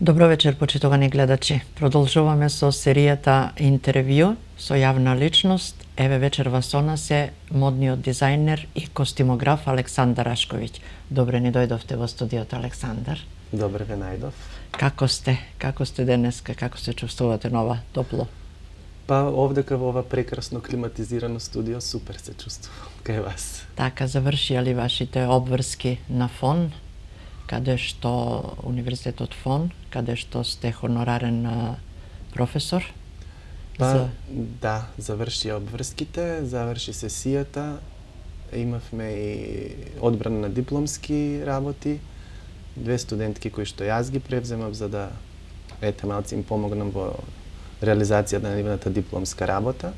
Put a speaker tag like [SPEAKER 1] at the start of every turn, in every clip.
[SPEAKER 1] Добро вечер, почитувани гледачи. Продолжуваме со серијата интервју со јавна личност. Еве вечерва со нас е модниот дизајнер и костимограф Александар Рашковиќ. Добре ни дојдовте во студиото, Александар.
[SPEAKER 2] Добре ве најдов.
[SPEAKER 1] Како сте? Како сте денеска? Како се чувствувате нова? Топло?
[SPEAKER 2] Па овдека во ова прекрасно климатизирано студио супер се чувствувам кај вас.
[SPEAKER 1] Така, завршија ли вашите обврски на ФОН, каде што Универзитетот ФОН, каде што сте хонорарен професор?
[SPEAKER 2] Па, да, завршија обврските, заврши сесијата, имавме и одбрана на дипломски работи, две студентки кои што јас ги превземав за да малци им помогнам во реализацијата на нивната дипломска работа.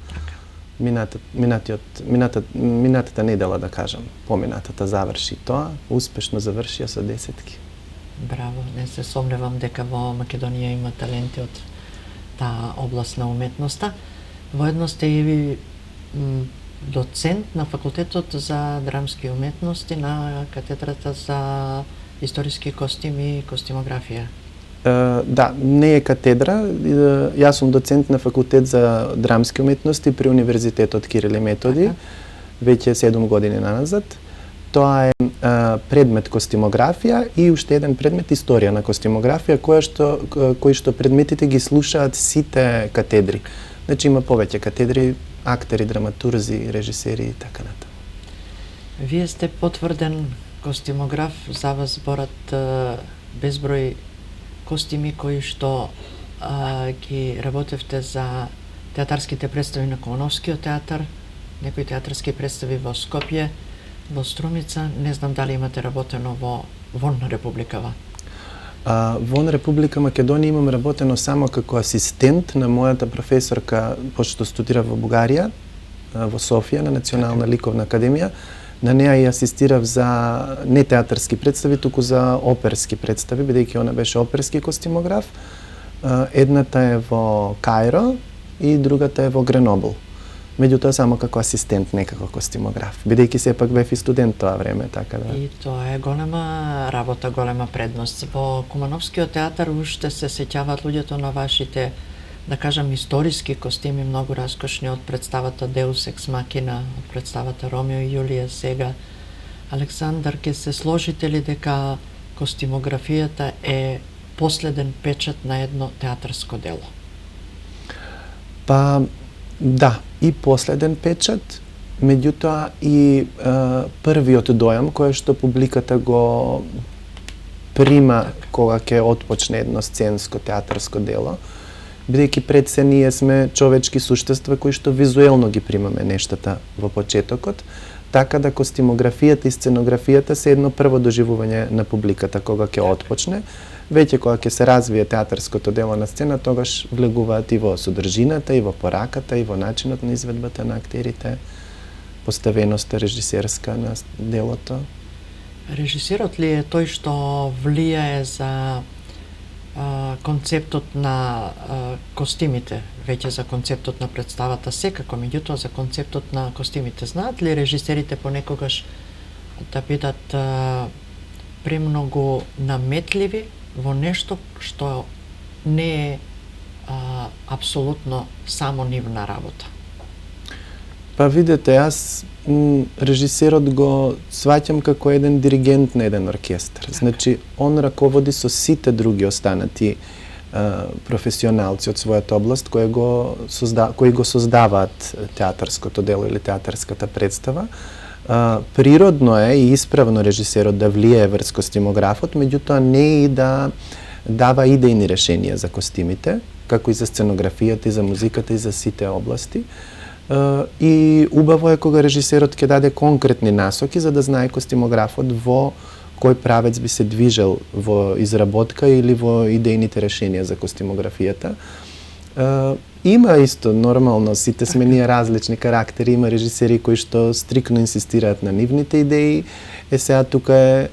[SPEAKER 2] Минатата недела, да кажам, поминатата заврши тоа, успешно завршија со десетки.
[SPEAKER 1] Браво, не се сомневам дека во Македонија има таленти од таа област на уметноста. Воедно сте и доцент на факултетот за драмски уметности на катедрата за историски костим и костимографија.
[SPEAKER 2] Да, не е катедра. Јас сум доцент на факултет за драмски уметности при Универзитетот Кирил и Методи, веќе 7 години наназад. Тоа е предмет костимографија и уште еден предмет историја на костимографија, кои што предметите ги слушаат сите катедри. Значи има повеќе катедри, актери, драматурзи, режисери и така натаму.
[SPEAKER 1] Вие сте потврден костимограф, за вас зборат безброј костими кои што ги работевте за театарските представи на Комановскиот театар, некои театарски представи во Скопје, во Струмица. Не знам дали имате работено вон Републикава.
[SPEAKER 2] Вон Република Македонија имам работено само како асистент на мојата професорка, пошто студира во Бугарија, во Софија, на Национална ликовна академија. На неа ја асистирав за не театарски представи, туку за оперски представи, бидејќи она беше оперски костимограф. Едната е во Кајро и другата е во Гренобл. Меѓутоа само како асистент, не како костимограф, бидејќи сепак бев и студент тоа време, така да.
[SPEAKER 1] И тоа е голема работа, голема предност. Во Кумановскиот театар уште се сеќаваат луѓето на вашите, да кажам, историски костими, многу раскошни, од представата Deus Ex Machina, од представата Ромео и Јулија сега. Александар, ке се сложите ли дека костимографијата е последен печат на едно театарско дело?
[SPEAKER 2] Па, да, и последен печат, меѓутоа и првиот дојам кој што публиката го прима кога ќе отпочне едно сценско театарско дело, бидејќи пред се ние сме човечки суштества кои што визуелно ги примаме нештата во почетокот, така да костимографијата и сценографијата се едно прво доживување на публиката кога ќе отпочне. Веќе кога ќе се развие театарското дело на сцена, тогаш влегуваат и во содржината, и во пораката, и во начинот на изведбата на актерите, поставеноста режисерска на делото.
[SPEAKER 1] Режисерот ли е тој што влијае за концептот на костимите, веќе за концептот на представата секако, меѓутоа за концептот на костимите? Знаат ли режисерите понекогаш да бидат премногу наметливи во нешто што не е апсолутно само нивна работа?
[SPEAKER 2] Па видете, јас режисерот го сваќам како еден диригент на еден оркестар. Значи, он раководи со сите други останати професионалци од својата област кои го создаваат театарското дело или театарската представа. Природно е и исправно режисерот да влијае врз костимографот, меѓутоа не и да дава идејни решенија за костимите, како и за сценографијата, и за музиката, и за сите области. И убаво е кога режисерот ќе даде конкретни насоки за да знае костимографот во кој правец би се движел во изработка или во идејните решенија за костимографијата. Има исто, нормално, сите сме ние различни карактери, има режисери кои што стрикно инсистираат на нивните идеи. Сега тука е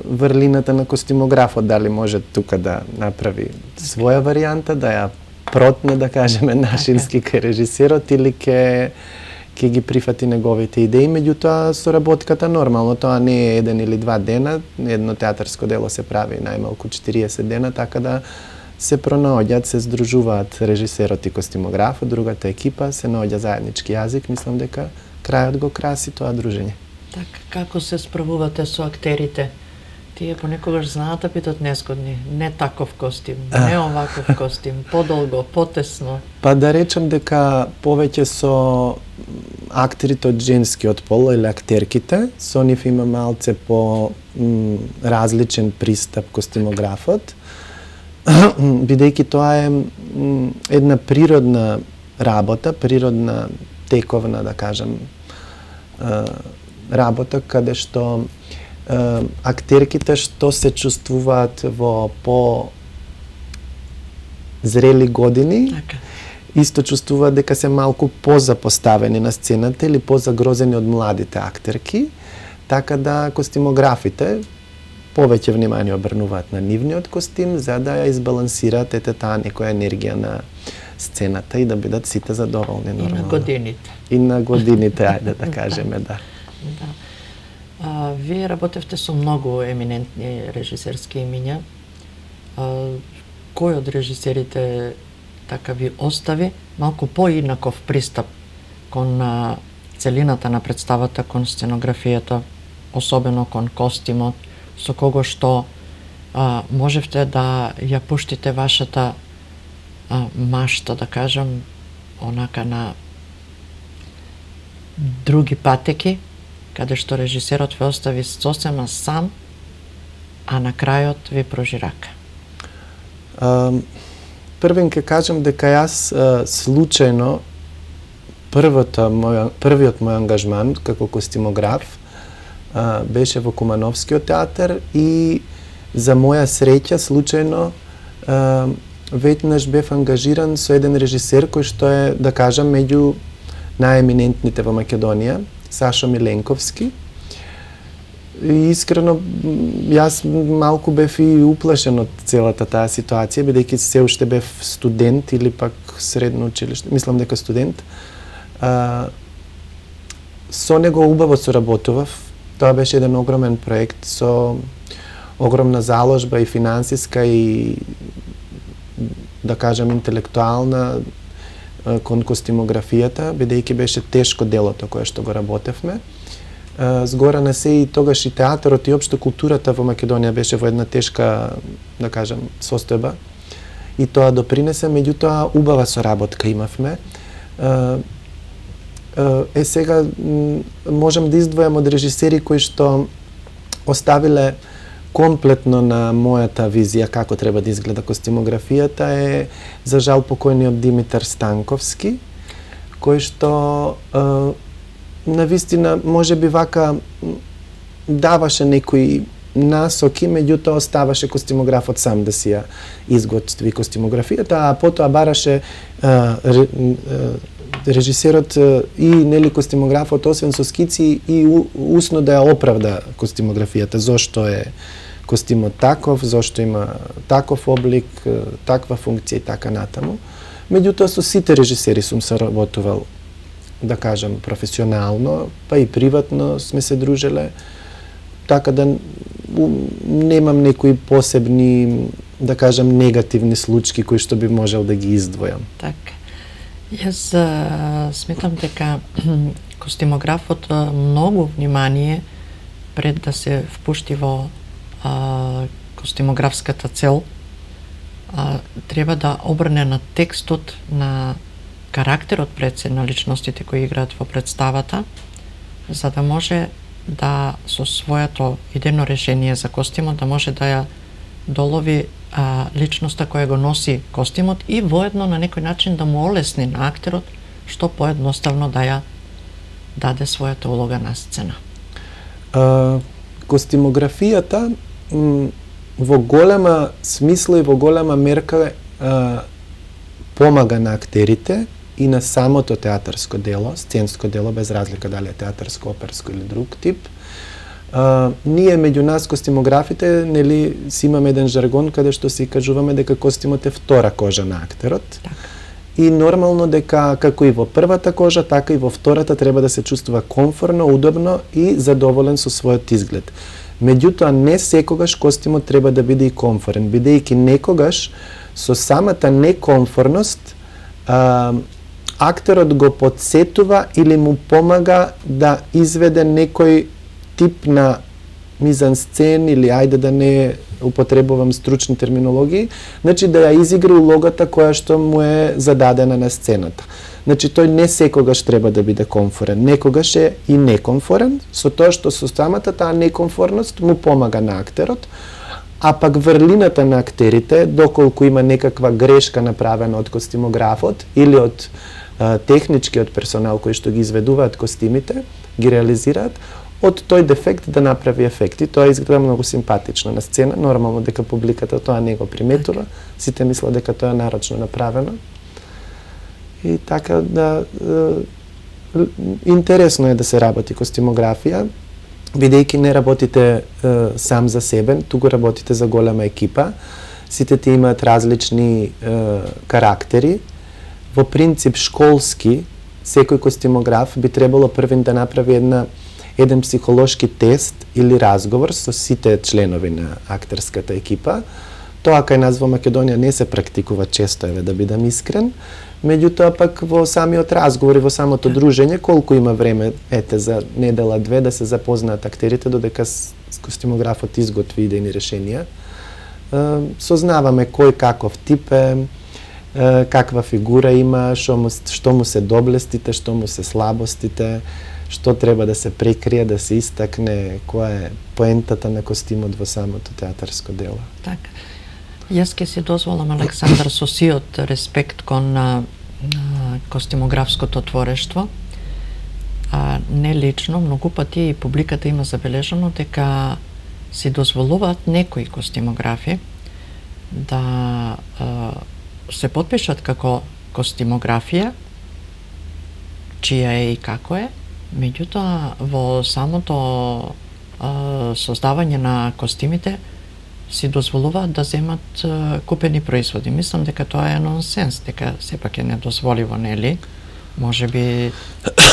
[SPEAKER 2] врлината на костимографот, дали може тука да направи своја варијанта, да ја протне, да кажеме, нашински кај режисерот, или ќе ги прифати неговите идеи, меѓутоа соработката нормално, тоа не е 1 или 2 дена, едно театарско дело се прави најмалку 40 дена, така да се пронаоѓаат, се здружуваат режисерот и костимографот, другата екипа, се наоѓа заеднички јазик, мислам дека крајот го краси тоа дружење.
[SPEAKER 1] Така, како се справувате со актерите? Тие понекогаш знаат да бидат незгодни. Не таков костим, не оваков костим, подолго, потесно.
[SPEAKER 2] Па да речам дека повеќе со актерите од женскиот пол или актерките, со нив има малце по различен пристап костимографот, бидејќи тоа е една природна работа, природна тековна, да кажам, работа каде што актерките што се чувствуваат во по зрели години,
[SPEAKER 1] Така.
[SPEAKER 2] исто чувствуваат дека се малку позапоставени на сцената или позагрозени од младите актерки, така да костимографите повеќе внимание обрнуваат на нивниот костим за да ја избалансираат таа некоја енергија на сцената и да бидат сите задоволни нормално.
[SPEAKER 1] И на годините.
[SPEAKER 2] И на годините, ајде да кажеме, да.
[SPEAKER 1] Да. Вие работевте со многу еминентни режисерски имиња. Кој од режисерите така ви остави малку поинаков пристап кон целината на представата, кон сценографијата, особено кон костимот, со кого што можевте да ја пуштите вашата машта, да кажам, онака на други патеки, каде што режисерот ве остави сосема сам, а на крајот ви прожи рака?
[SPEAKER 2] Првен ке кажам дека јас случајно првиот мој ангажман како костимограф беше во Кумановскиот театар и за моја среќа случајно веднаш бев ангажиран со еден режисер кој што е, да кажам, меѓу најеминентните во Македонија, Сашо Миленковски. И искрено, јас малку бев и уплашен од целата таа ситуација, бидејќи се уште бев студент или пак средно училиште, мислам дека студент. Со него убаво соработував. Тоа беше еден огромен проект со огромна заложба и финансиска и, да кажам, интелектуална кон костимографијата, бидејќи беше тешко делото кое што го работевме. Згора на се и тогаш и театарот и општо културата во Македонија беше во една тешка, да кажам, состојба. И тоа допринесе, меѓутоа убава соработка имавме. Сега можам да издвојам од режисери кои што оставиле комплетно на мојата визија како треба да изгледа костимографијата е, за жал, покојниот Димитар Станковски, кој што навистина можеби вака даваше некои насоки, меѓутоа оставаше костимографот сам да си ја изготви костимографијата, а потоа бараше режисерот и нели костимографот освен со скици и усно да ја оправда костимографијата, зошто е костимот таков, зошто има таков облик, таква функција и така натаму. Меѓутоа со сите режисери сум соработувал, да кажам, професионално, па и приватно сме се дружеле, така да немам некои посебни, да кажам, негативни случаи кои што би можел да ги издвојам.
[SPEAKER 1] Така. Јас сметам дека костимографот многу внимание пред да се впушти во костимографската цел треба да обрне на текстот, на карактерот пред се, на личностите кои играат во представата, за да може да со своето идејно решение за костимот да може да ја долови личноста која го носи костимот и воедно на некој начин да му олесни на актерот што поедноставно да ја даде својата улога на сцена.
[SPEAKER 2] Костимографијата во голема смисла и во голема мерка помага на актерите и на самото театарско дело, сценско дело, без разлика дали е театарско, оперско или друг тип. Ние меѓу нас костимографите, нели, си имаме еден жаргон каде што си кажуваме дека костимот е втора кожа на актерот.
[SPEAKER 1] Так.
[SPEAKER 2] и нормално дека како и во првата кожа, така и во втората треба да се чувствува комфорно, удобно и задоволен со својот изглед. Меѓутоа, не секогаш костимот треба да биде и комфорен, бидејќи некогаш со самата некомфорност актерот го подсетува или му помага да изведе некој тип на мизансцен или ајде да не употребувам стручни терминологии, значи да ја изигра улогата која што му е зададена на сцената. Значи тој не секогаш треба да биде комфорен, некогаш е и некомфорен, со тоа што со самата таа некомфорност му помага на актерот, а пак врлината на актерите, доколку има некаква грешка направена од костимографот или од техничкиот персонал кој што ги изведуваат костимите, ги реализираат, од тој дефект да направи ефекти. Тоа изгледа многу симпатично на сцена, нормално дека публиката тоа не го приметува, сите мислат дека тоа е нарочно направено. И така да интересно е да се работи костимографија, бидејќи не работите сам за себе, туку работите за голема екипа. Сите ти имаат различни карактери. Во принцип школски, секој костимограф би требало првин да направи еден психолошки тест или разговор со сите членови на актерската екипа. Тоа кај нас во Македонија не се практикува често, да бидам искрен. Меѓутоа пак во самиот разговор и во самото дружење, колку има време за недела-две да се запознаат актерите додека костимографот изготви идејни решенија. Сознаваме кој каков тип е, каква фигура има, што му се доблестите, што му се слабостите, што треба да се прекрие, да се истакне, која е поентата на костимот во самото театарско дело.
[SPEAKER 1] Така. Јас ке си дозволам, Александар, со сиот респект кон костимографското творештво. Не лично, многу пати и публиката има забележано дека си дозволуваат некои костимографи да се подпишат како костимографија, чија е и како е, меѓутоа во самото создавање на костимите си дозволуваат да земат купени производи. Мислам дека тоа е нонсенс, дека сепак е недозволиво, нели? Може би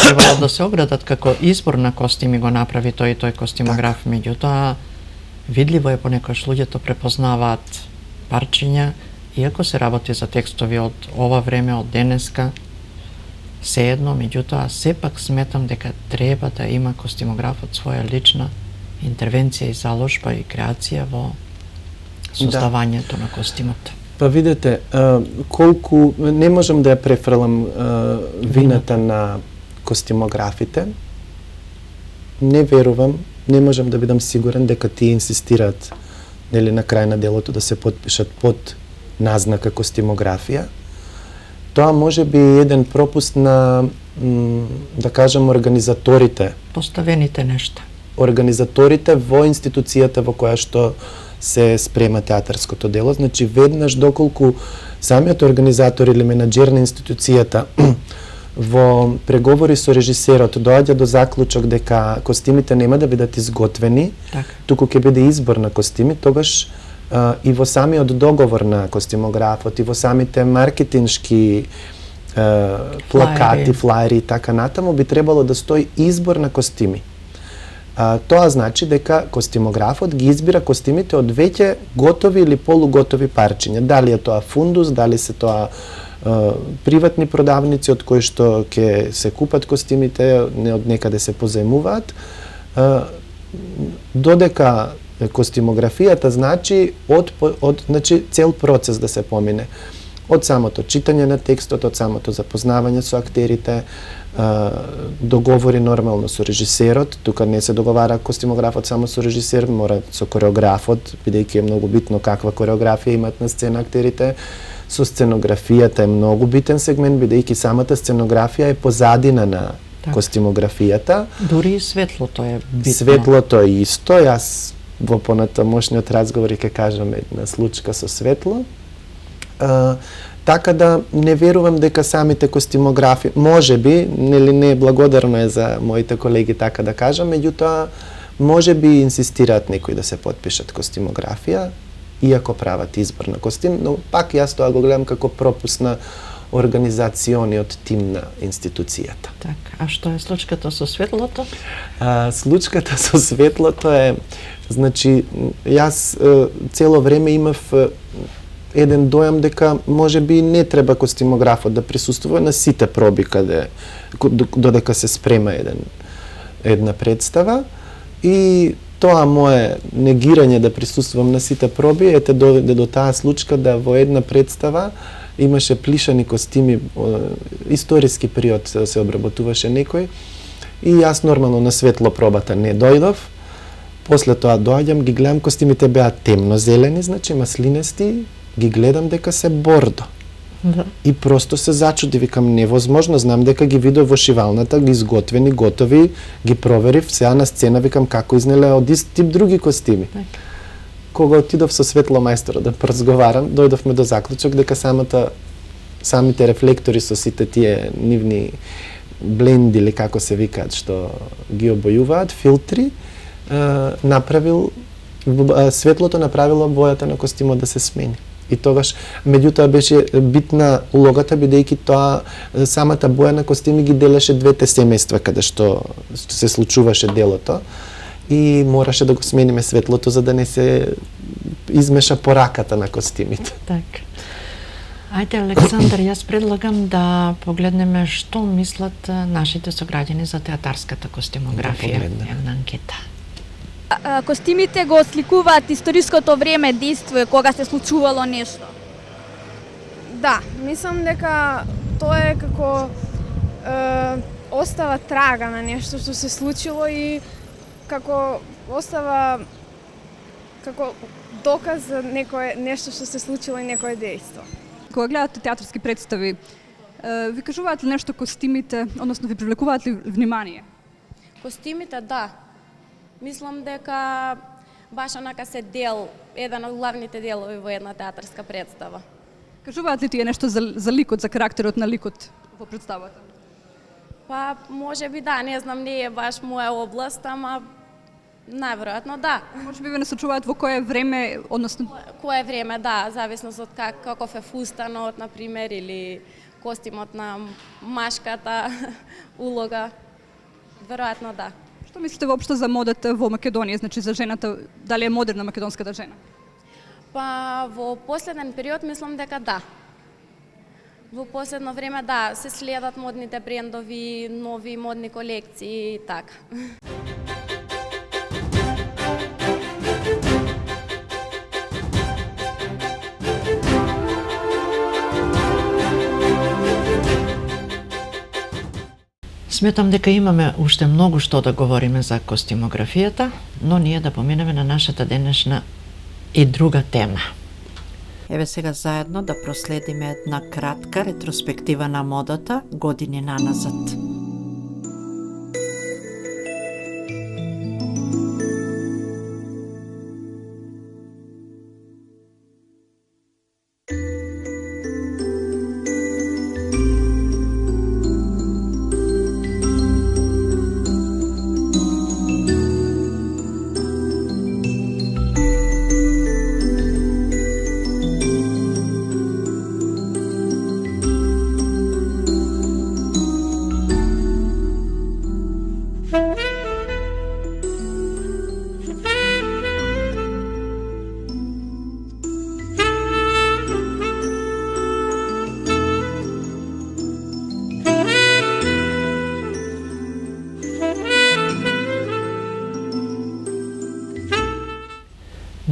[SPEAKER 1] требало да се оградат како избор на костими го направи тој и тој костимограф, меѓутоа видливо е понекогаш луѓето препознаваат парчиња, иако се работи за текстови од ова време, од денеска, сеедно, меѓутоа сепак сметам дека треба да има костимографот своја лична интервенција и заложба и креација во создавањето на костимот.
[SPEAKER 2] Па видете, колку не можам да ја префрлам вината на костимографите. Не верувам, не можам да бидам сигурен дека тие инсистираат нели на крај на делото да се потпишат под назнака костимографија. Тоа може би еден пропуст на, да кажам, организаторите.
[SPEAKER 1] Поставените нешта.
[SPEAKER 2] Организаторите во институцијата во која што се спрема театарското дело. Значи, веднаш доколку самиот организатор или менаџер на институцијата во преговори со режисерот доаѓа до заклучок дека костимите нема да бидат изготвени, туку ќе биде избор на костими, тогаш и во самиот договор на костимографот, и во самите маркетиншки плакати, флаери и така натаму би требало да стои избор на костими. Тоа значи дека костимографот ги избира костимите од веќе готови или полуготови парчиња. Дали е тоа фундус, дали се тоа приватни продавници од кои што ќе се купат костимите, не од некаде се позајмуваат. Додека костимографијата значи значи цел процес да се помине. Од самото читање на текстот, од самото запознавање со актерите, договори нормално со режисерот, тука не се договара костимографот само со режисер, мора со кореографот, бидејќи е многу битно каква кореографија имаат на сцена актерите. Со сценографијата е многу битен сегмент, бидејќи самата сценографија е позадина на костимографијата.
[SPEAKER 1] Дури и светлото е битно.
[SPEAKER 2] Светлото е исто, јас во понатамошниот разговор ќе кажам една случка со светло. Така да не верувам дека самите костимографи, може би, нели не е благодарно е за моите колеги така да кажам, меѓутоа може би инсистираат некои да се потпишат костимографија, иако прават избор на костим, но пак јас тоа го гледам како пропуск на организациониот тим на институцијата.
[SPEAKER 1] Така, а што е случката со светлото?
[SPEAKER 2] Случката со светлото е, значи, јас цело време имав еден дојам дека можеби не треба костимографот да присуствува на сите проби додека се спрема една представа, и тоа мое негирање да присуствувам на сите проби доведе до таа случка да во една представа имаше плишани костими, историски период се обработуваше некој, и јас нормално на светло пробата не дојдов. После тоа доаѓам, ги гледам, костимите беа темно зелени, значи маслинести, ги гледам дека се бордо.
[SPEAKER 1] Да.
[SPEAKER 2] И просто се зачуди, викам, невозможно, знам дека ги видов во шивалната, ги изготвени, готови, ги проверив, сега на сцена, викам, како изнеле од ист тип други костими.
[SPEAKER 1] Так.
[SPEAKER 2] Кога отидов со светломајсторот да поразговарам, дојдовме до заклучок дека самите рефлектори со сите тие нивни бленди, или како се викаат, што ги обојуваат, филтри, светлото направило бојата на костимот да се смени. И тогаш, меѓутоа, беше битна улогата, бидејќи тоа самата боја на костими ги делеше двете семејства каде што се случуваше делото, и мораше да го смениме светлото за да не се измеша пораката на костимите.
[SPEAKER 1] Така. Ајде, Александар, јас предлагам да погледнеме што мислат нашите сограѓани за театарската костимографија. Една анкета.
[SPEAKER 3] Костимите го осликуваат историското време, дејство, кога се случувало нешто.
[SPEAKER 4] Да, мислам дека тоа е како остава трага на нешто што се случило и како остава како доказ за нешто што се случило и некое дејство.
[SPEAKER 5] Кога гледате театарски представи, ви кажуваат ли нешто костимите, односно ви привлекуваат ли внимание?
[SPEAKER 6] Костимите, да. Мислам дека баш онака се еден од главните делови во една театарска представа.
[SPEAKER 5] Кажуваат ли тие нешто за ликот, за карактерот на ликот во представата?
[SPEAKER 6] Па, може би да, не знам, не е баш моја област, ама најверојатно да.
[SPEAKER 5] Може би ве не сочуваат во кое време, односно...
[SPEAKER 6] Кое време, да, зависност од каков е фустанот, например, или костимот на машката улога. Веројатно да.
[SPEAKER 5] Што мислите воопшто за модата во Македонија, значи за жената, дали е модерна македонската жена?
[SPEAKER 6] Па, во последен период мислам дека да. Во последно време, да, се следат модните брендови, нови модни колекции и така.
[SPEAKER 1] Сметам дека имаме уште многу што да говориме за костимографијата, но ние да поминеме на нашата денешна и друга тема. Еве сега заедно да проследиме една кратка ретроспектива на модата години наназад.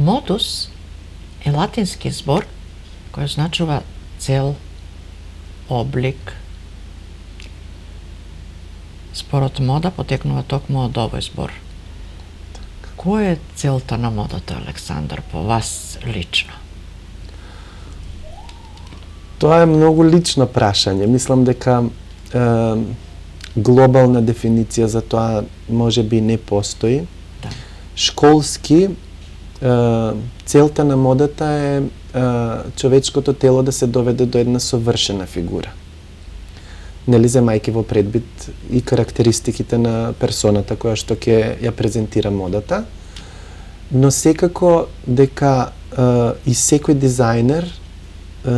[SPEAKER 1] Modus е латински збор кој означува цел, облик. Зборот мода потекнува токму од овој збор. Која е целта на модата, Александар, по вас лично?
[SPEAKER 2] Тоа е многу лично прашање. Мислам дека глобална дефиниција за тоа може би не постои.
[SPEAKER 1] Да.
[SPEAKER 2] Школски, целта на модата е човечкото тело да се доведе до една совршена фигура. Нели, земајќи во предбит и карактеристиките на персоната која што ќе ја презентира модата, но секако дека и секој дизајнер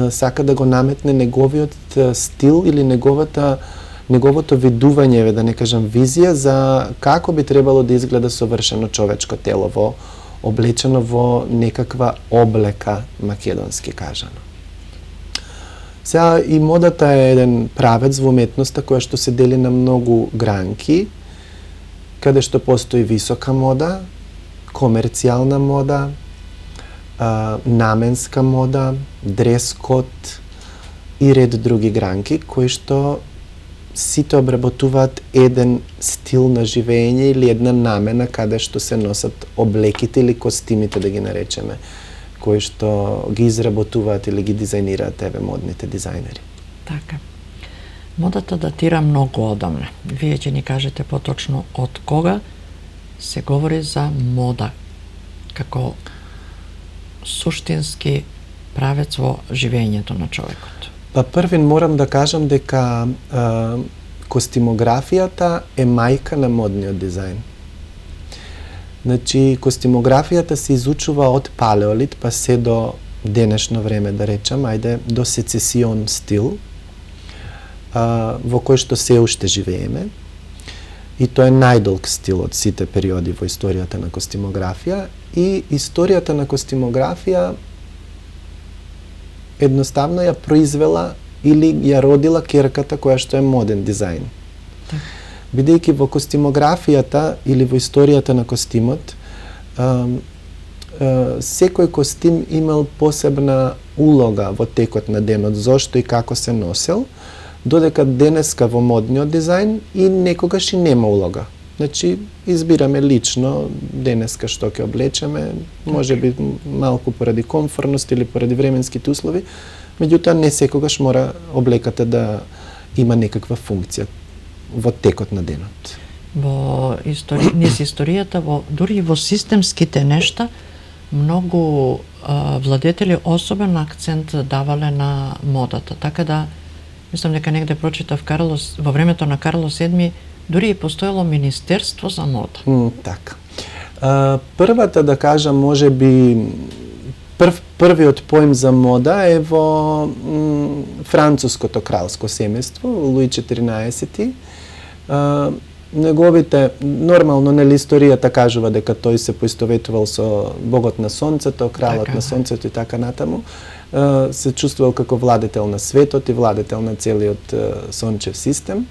[SPEAKER 2] сака да го наметне неговиот стил или неговото видување, да не кажам визија, за како би требало да изгледа совршено човечко тело облечено во некаква облека, македонски кажано. Сега и модата е еден правец во уметноста која што се дели на многу гранки, каде што постои висока мода, комерцијална мода, наменска мода, дрес-код и ред други гранки, кои што сите обработуваат еден стил на живење или една намена каде што се носат облеките или костимите, да ги наречеме, кои што ги изработуваат или ги дизајнираат модните дизајнери.
[SPEAKER 1] Така. Модата датира многу одамна. Вие ќе ни кажете поточно од кога се говори за мода како суштински правец во живењето на човекот.
[SPEAKER 2] Па првин морам да кажам дека костимографијата е мајка на модниот дизајн. Значи, костимографијата се изучува од палеолит па се до денешно време, да речам, ајде, до сецесион стил, во кој што се уште живееме. И тоа е најдолг стил од сите периоди во историјата на костимографија. И историјата на костимографија едноставно ја произвела или ја родила керката која што е моден дизајн. Бидејќи во костимографијата или во историјата на костимот, секој костим имал посебна улога во текот на денот, зошто и како се носел, додека денеска во модниот дизајн и некогаш и нема улога. Значи, избираме лично денеска што ќе облечеме, може би малку поради комфорност или поради временските услови, меѓутоа не секогаш мора облеката да има некаква функција во текот на денот.
[SPEAKER 1] Во низ историјата, дури и во системските нешта, многу владетели особен акцент давале на модата. Така да, мислам дека негде прочитав во времето на Карло VII, дури и постоело Министерство за мода.
[SPEAKER 2] Така. Првата, да кажам, може би првиот поим за мода е во француското кралско семејство, Луи XIV. Неговите, нормално, историјата кажува дека тој се поистоветувал со богот на сонцето, кралот на сонцето и така натаму. Се чувствувал како владетел на светот и владетел на целиот сончев систем.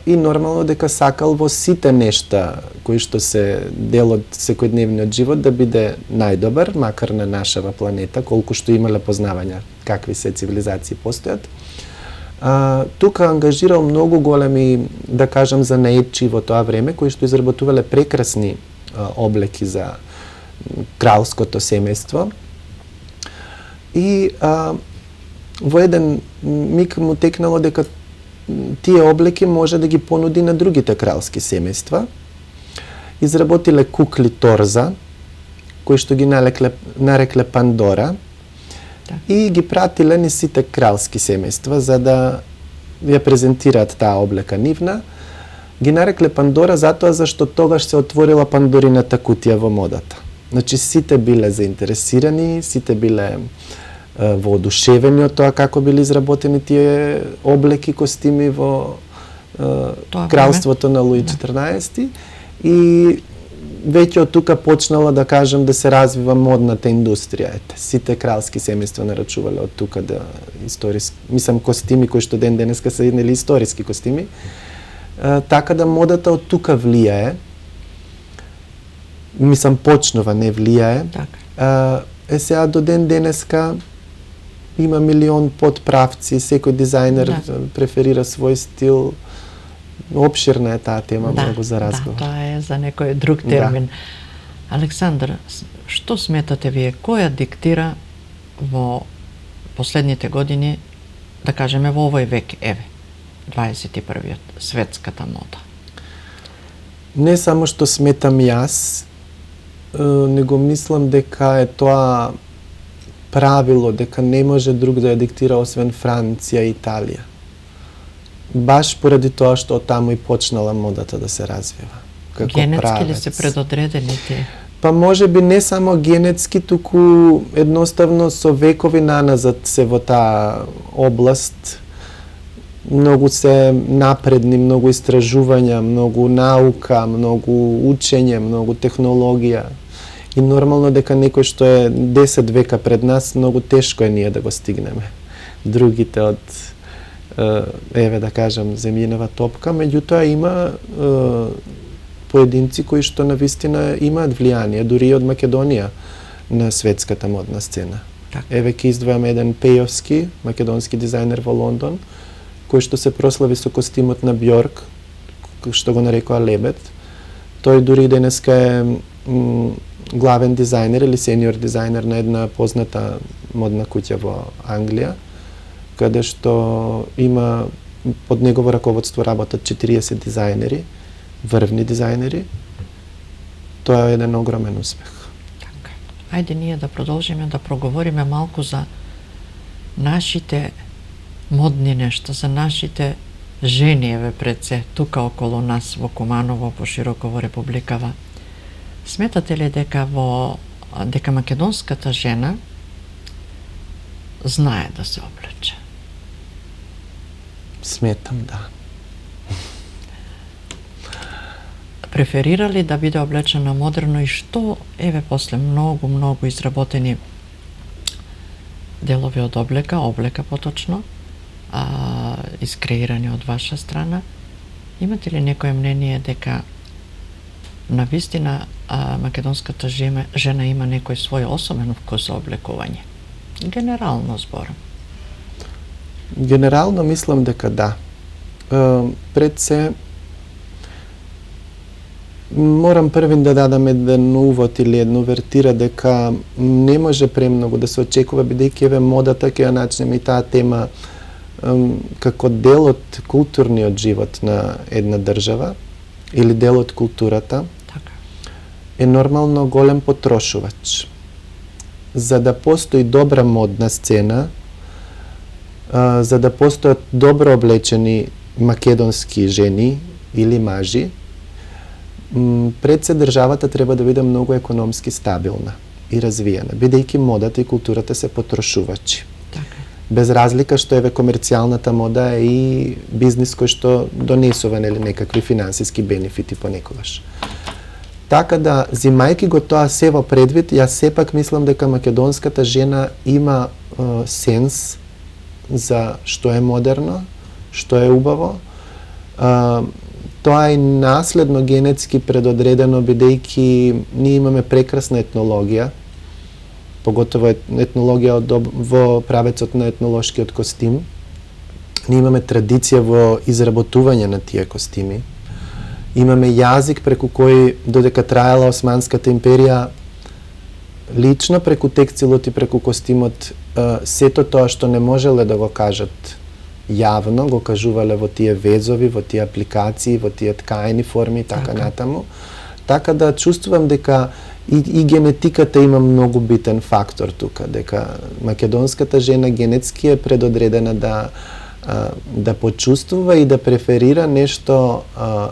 [SPEAKER 2] И нормално дека сакал во сите нешта кои што се дел од секојдневниот живот да биде најдобар, макар на нашава планета, колку што имале познавања какви се цивилизации постојат. Тука ангажирал многу големи, да кажам, занаетчи во тоа време, кои што изработувале прекрасни облеки за кралското семејство. И во еден миг му текнало дека тие облеки може да ги понуди на другите кралски семејства. Изработиле кукли торза, кои што ги нарекле Пандора, и ги пратиле низ сите кралски семејства за да ја презентираат таа облека нивна. Ги нарекле Пандора затоа зашто тогаш се отворила Пандорината кутија во модата. Значи сите биле заинтересирани, сите биле воодушевени од тоа како били изработени тие облеки, костими во кралството на Луи XIV и веќе од тука почнала, да кажем, да се развива модната индустрија. Сите кралски семејства нарачувале од тука да мислам костими кои што ден денеска се или историски костими. Така да модата од тука влијае. Мислам почнува, не влијае. Сега до ден денеска има милион подправци, секој дизајнер преферира свој стил. Обширна е таа тема, многу за разговор.
[SPEAKER 1] Да, тоа е за некој друг термин. Александар, што сметате вие, која диктира во последните години, да кажеме во овој век, 21-виот, светската мода?
[SPEAKER 2] Не само што сметам јас, него мислам дека е тоа правило, дека не може друг да ја диктира освен Франција и Италија. Баш поради тоа што таму и почнала модата да се развива.
[SPEAKER 1] Генетски ли се предодредени тие?
[SPEAKER 2] Па може би не само генетски, туку едноставно со векови наназад се во таа област. Многу се напредни, многу истражувања, многу наука, многу учење, многу технологија. И нормално дека некој што е 10 века пред нас, многу тешко е ние да го стигнеме. Другите од, еве да кажам, земјинава топка, меѓутоа има поединци кои што навистина имаат влијание, дури и од Македонија на светската модна сцена.
[SPEAKER 1] Так.
[SPEAKER 2] Еве ќе издвојам еден Пејовски, македонски дизајнер во Лондон, кој што се прослави со костимот на Бьорк, што го нарекоа Лебед. Тој дури денеска е главен дизајнер или сениор дизајнер на една позната модна куќа во Англија, каде што има под негово раководство работат 40 дизајнери, врвни дизајнери. Тоа е еден огромен успех.
[SPEAKER 1] Така. Ајде ние да продолжиме да проговориме малку за нашите модни нешта, за нашите жени, еве пред се, тука околу нас во Куманово, пошироко во Републикава. Сметате ли дека македонската жена знае да се облече?
[SPEAKER 2] Сметам, да.
[SPEAKER 1] Преферира ли да биде облечена модерно и што, еве после многу изработени делови од облека поточно, искреирани од ваша страна, имате ли некое мнение дека навистина македонската жена има некој свој особен вкус за облекување? Генерално зборам.
[SPEAKER 2] Генерално мислам дека да. Пред се морам првин да дадам еден увод или една увертира дека не може премногу да се очекува, бидејќи еве модата ќе ја начнеме и таа тема како дел од културниот живот на една држава или дел од културата,
[SPEAKER 1] Така.
[SPEAKER 2] е нормално голем потрошувач. За да постои добра модна сцена, за да постојат добро облечени македонски жени или мажи, пред се државата треба да биде многу економски стабилна и развиена, бидејќи модата и културата се потрошувачи.
[SPEAKER 1] Така.
[SPEAKER 2] Без разлика што еве комерцијалната мода е и бизнис кој што донесува некакви финансиски бенефити понекогаш. Така да, зимајки го тоа се во предвид, јас сепак мислам дека македонската жена има сенс за што е модерно, што е убаво. Тоа е наследно генетски предодредено, бидејќи ние имаме прекрасна етнологија, поготово етнологија во правецот на етнолошкиот костим. Ние имаме традиција во изработување на тие костими. Имаме јазик преку кој, додека траела Османската империја, лично преку текстилот и преку костимот, сето тоа што не можеле да го кажат јавно, го кажувале во тие везови, во тие апликации, во тие ткаени форми и така натаму. Така да чувствувам дека и генетиката има многу битен фактор тука, дека македонската жена генетски е предодредена да почувствува и да преферира нешто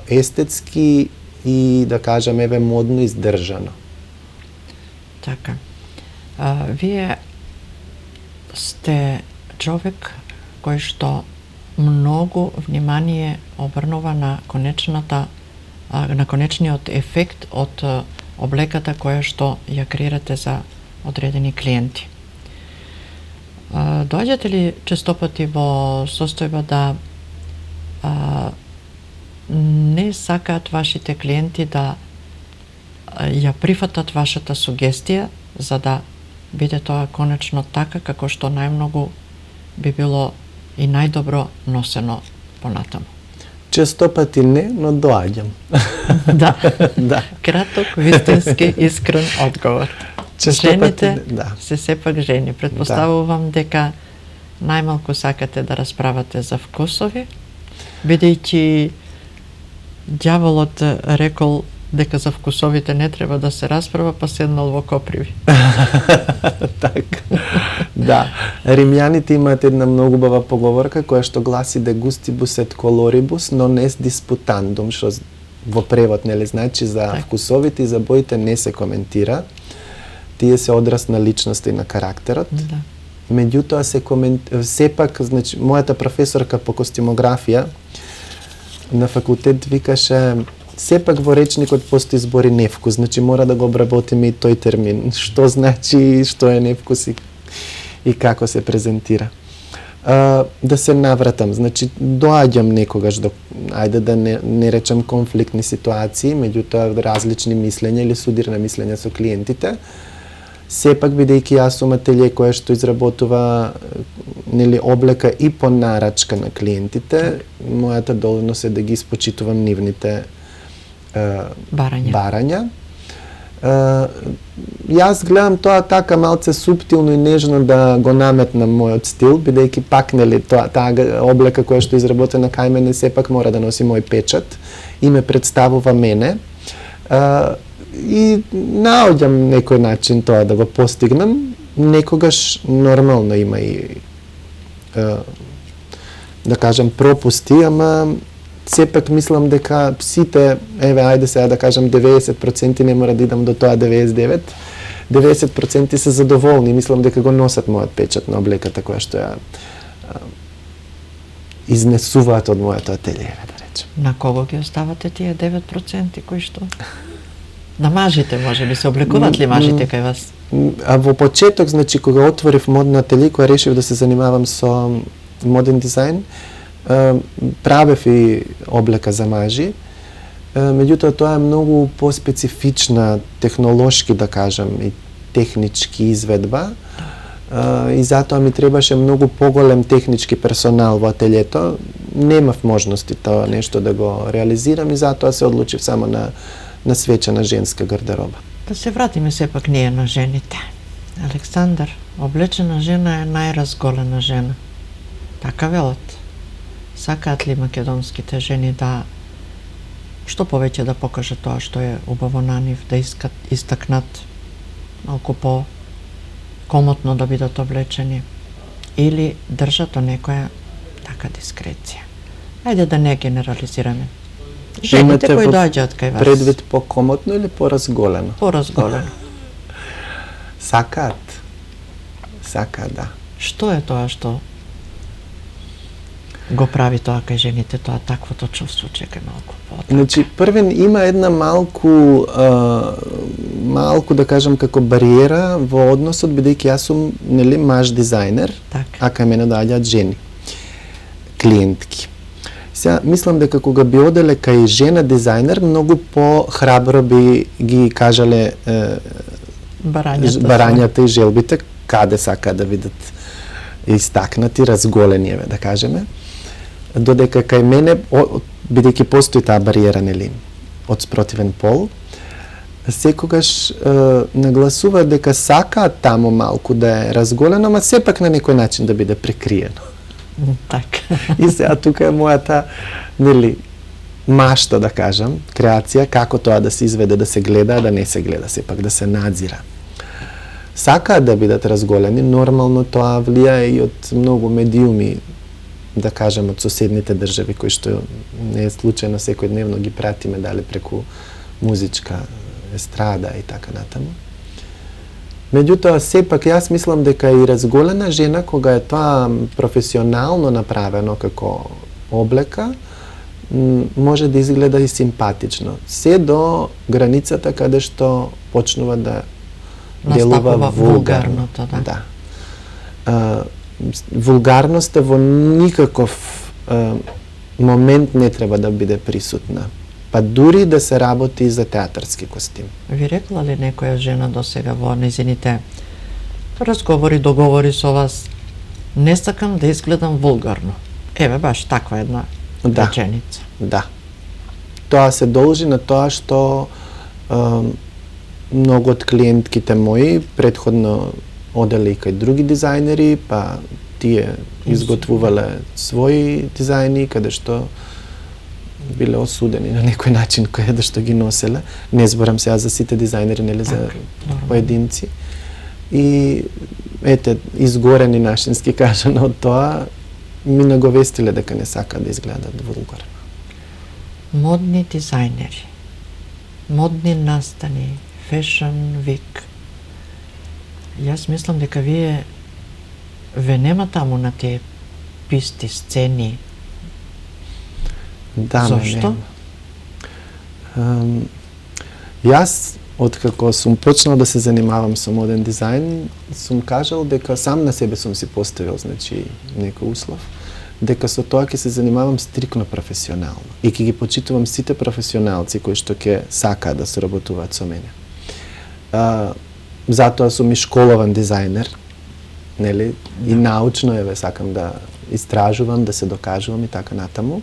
[SPEAKER 2] естетски и да кажам еве модно издржано.
[SPEAKER 1] Така. Вие сте човек кој што многу внимание обрнува на конечниот ефект од облеката која што ја креирате за одредени клиенти. Доаѓате ли честопати во состојба да не сакаат вашите клиенти да ја прифатат вашата сугестија за да биде тоа конечно така како што најмногу би било и најдобро носено понатаму?
[SPEAKER 2] Честопати не, но доаѓам.
[SPEAKER 1] Да.
[SPEAKER 2] Да.
[SPEAKER 1] Краток, вистински, искрен одговор. Жените
[SPEAKER 2] да.
[SPEAKER 1] се сепак жени. Предпоставувам дека најмалку сакате да расправате за вкусови, бидејќи ѓаволот рекол дека за вкусовите не треба да се расправа, па седнал во коприви.
[SPEAKER 2] Така. Да. Римјаните имаат една многу убава поговорка која што гласи de gustibus et coloribus non est disputandum, што во превод, нели, значи за вкусовите и за боите не се коментира. Тие се одраз на личноста и на карактерот.
[SPEAKER 1] Да.
[SPEAKER 2] Меѓутоа сепак, значи, мојата професорка по костюмографија на факултет викаше сепак во речникот постои збори невкус, значи мора да го обработиме и тој термин. Што значи, што е невкус и како се презентира. Да се навратам, значи доаѓам некогаш до, ајде да не речем конфликтни ситуации, меѓутоа различни мислења или судирна мислења со клиентите. Сепак, бидејќи јас сум ателје која што изработува, нели, облека и по нарачка на клиентите, мојата должност е да ги испочитувам нивните барања. Јас гледам тоа така малце суптилно и нежно да го наметнам мојот стил, бидејќи пак, нели, таа облека која што е изработена кај мене сепак мора да носи мој печат и ме представува мене. И наоѓам некој начин тоа да го постигнам. Некогаш нормално има и да кажам пропусти, ама сепак мислам дека сите, еве, ајде сега да кажам 90%, не мора да идам до тоа 99%, 90% се задоволни, мислам дека го носат мојот печат на облеката која што ја изнесуваат од моето ателје, да речем.
[SPEAKER 1] На кого ги оставате тие 9% кои што? На мажите, може би, се облекуваат ли мажите кај вас?
[SPEAKER 2] А во почеток, значи, кога отворив модна ателје, кога решив да се занимавам со моден дизајн, правев и облека за мажи, меѓутоа тоа е многу поспецифична технолошки, да кажам, и технички изведба, и затоа ми требаше многу поголем технички персонал во ателјето. Немав можности тоа нешто да го реализирам и затоа се одлучив само на свечена женска гардероба.
[SPEAKER 1] Да се вратиме сепак ние на жените. Александар, облечена жена е најразголена жена. Така велат. Сакаат ли македонските жени да што повеќе да покажат тоа што е убаво на нив, да истакнат малку по комотно да бидат облечени, или држат до некоја така дискреција? Ајде да не генерализираме. Жените кои доаѓаат кај вас.
[SPEAKER 2] Предвид по-комотно или по-разголено?
[SPEAKER 1] По-разголено.
[SPEAKER 2] Сакаат, да.
[SPEAKER 1] Што е тоа што го прави тоа кај жените, тоа таквото чувство, чекај малку по-така?
[SPEAKER 2] Значи, првен има една малку да кажам како бариера во односот, бидејќи јас сум, нели, маж дизајнер, а кај мене доаѓаат жени, клиентки. Сега, мислам дека кога би оделе кај жена дизајнер, многу по-храбро би ги кажале барањата и желбите, каде сака да видат истакнати, разголени, да кажеме. Додека кај мене, бидејќи постои таа бариера, нели, од спротивен пол, секогаш нагласува дека сакаат таму малку да е разголено, ама сепак на некој начин да биде прикриено.
[SPEAKER 1] Така.
[SPEAKER 2] И сега тука е мојата, нели, машта, да кажам, креација, како тоа да се изведе, да се гледа, да не се гледа, сепак да се надзира. Сакаат да бидат разголени, нормално тоа влија и од многу медиуми, да кажем, од соседните држави, кои што не е случајно секојдневно ги пратиме, дали преку музичка естрада и така натаму. Меѓутоа, сепак, јас мислам дека и разголена жена, кога е тоа професионално направено како облека, може да изгледа и симпатично. Се до границата каде што почнува да делува вулгарно. Да. Вулгарноста во никаков момент не треба да биде присутна. Па дури да се работи и за театарски костим.
[SPEAKER 1] Ви рекла ли некоја жена досега во незините разговори, договори со вас, не сакам да изгледам вулгарно? Еве, баш таква една реченица.
[SPEAKER 2] Да. Тоа се должи на тоа што многу од клиентките мои предходно оделе и кај други дизајнери, па тие изготвувале своји дизајни, каде што биле осудени на некој начин каде што ги носеле. Не зборам сега за сите дизајнери, нели, за поединци. И ете, изгорени нашински кажано од тоа, ми наговестиле дека не сака да изгледат вулгарно.
[SPEAKER 1] Модни дизајнери. модни настани, Fashion Week. Јас мислам дека вие нема таму на тие писти, сцени.
[SPEAKER 2] Да,
[SPEAKER 1] Зошто?
[SPEAKER 2] Јас, откако сум почнал да се занимавам со моден дизајн, сум кажал дека сам на себе сум си поставил, значи, некој услов, дека со тоа ќе се занимавам стрикно професионално и ќе ги почитувам сите професионалци кои што ќе сакаат да соработуваат со мене. Затоа сум и школован дизајнер, нели, и научно сакам да истражувам, да се докажувам и така натаму.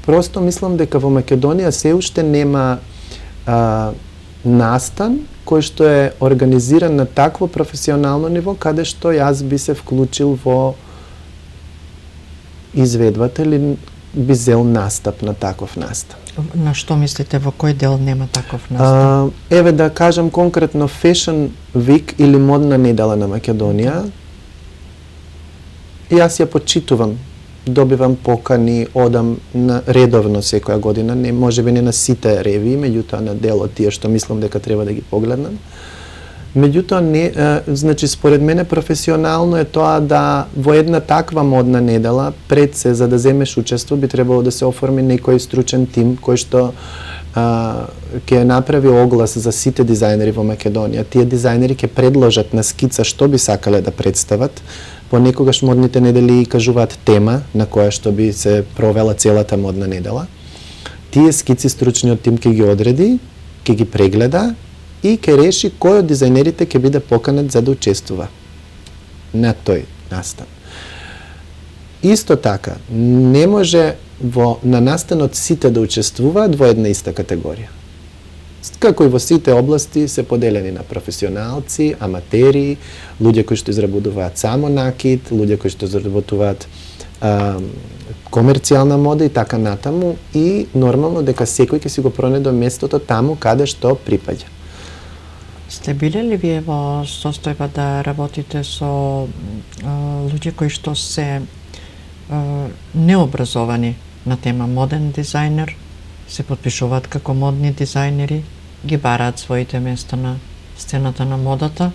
[SPEAKER 2] Просто мислам дека во Македонија се уште нема настан кој што е организиран на такво професионално ниво, каде што јас би се вклучил во изведбата или би зел настап на таков настан.
[SPEAKER 1] На што мислите, во кој дел нема таков настан?
[SPEAKER 2] Еве да кажам конкретно Fashion Week или модна недела на Македонија, јас ја почитувам, добивам покани, одам на редовно секоја година, не можеби не на сите ревии, меѓутоа на дел од тие што мислам дека треба да ги погледнам. Меѓутоа не, значи според мене професионално е тоа да во една таква модна недела пред се за да земеш учество би требало да се оформи некој стручен тим кој што ќе направи оглас за сите дизајнери во Македонија. Тие дизајнери ќе предложат на скица што би сакале да представат. Понекогаш модните недели кажуваат тема на која што би се провела целата модна недела. Тие скици стручниот тим ќе ги одреди, ќе ги прегледа и ќе реши кој од дизајнерите ќе биде поканет за да учествува на тој настан. Исто така, не може на настанот сите да учествуваат во една иста категорија. Како и во сите области се поделени на професионалци, аматери, луѓе кои што изработуваат само накид, луѓе кои што изработуваат комерцијална мода и така натаму, и нормално дека секој ќе си го пронајде местото таму каде што припаѓа.
[SPEAKER 1] Сте биле ли вие во состојба да работите со луѓе кои што се необразовани на тема моден дизајнер, се подпишуваат како модни дизајнери, ги бараат своите места на сцената на модата,